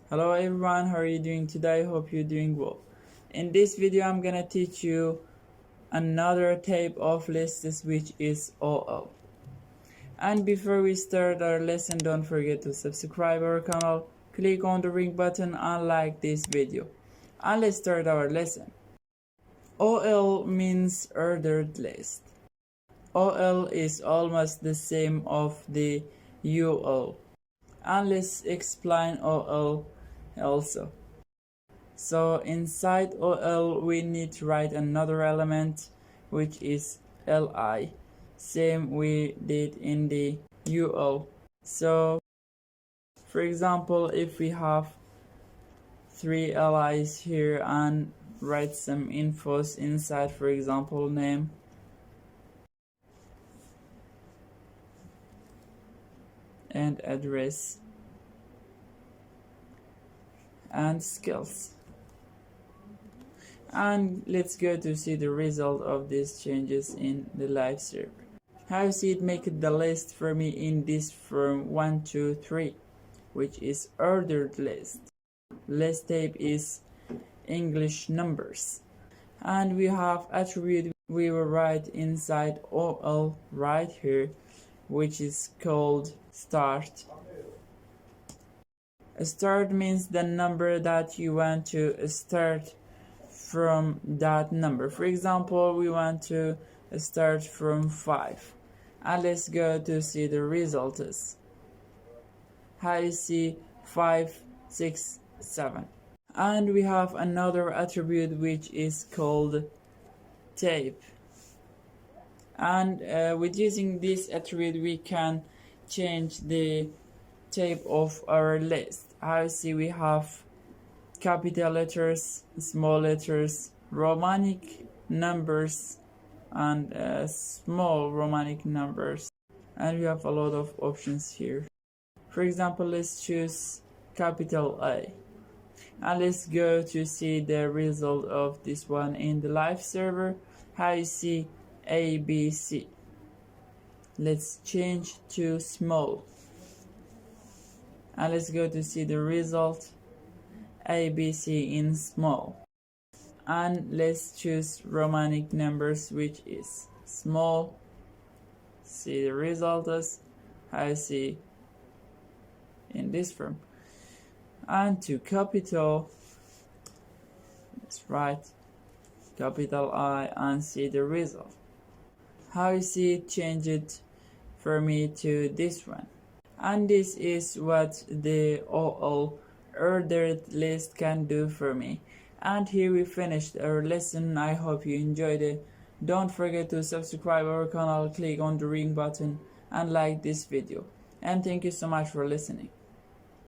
Hello everyone, how are you doing today? Hope you're doing well. In this video I'm gonna teach you another type of lists, which is OL. And before we start our lesson, don't forget to subscribe our channel, click on the ring button and like this video. And let's start our lesson. OL means ordered list. OL is almost the same of the UL. And let's explain OL also. So inside OL we need to write another element, which is Li, same we did in the UL. So for example, if we have 3 Li's here and write some infos inside, for example name, and address, and skills. And let's go to see the result of these changes in the live server. How you see it make the list for me in this from 1 to 3, which is ordered list. List type is English numbers. And we have attribute we will write inside OL right here, which is called start. A start means the number that you want to start from that number. For example, we want to start from 5. And let's go to see the results. How you see 5, 6, 7. And we have another attribute which is called type. And with using this attribute we can change the type of our list. How you see we have capital letters, small letters, Romanic numbers, and small Romanic numbers. And we have a lot of options here. For example, let's choose capital A. And let's go to see the result of this one in the live server. How you see ABC. Let's change to small. And let's go to see the result. ABC in small. And let's choose Romanic numbers, which is small. See the results. I see in this form. And to capital, let's write capital I and see the result. How you see it change it for me to this one. And this is what the OL ordered list can do for me. And here we finished our lesson. I hope you enjoyed it. Don't forget to subscribe our channel, click on the ring button and like this video. And thank you so much for listening.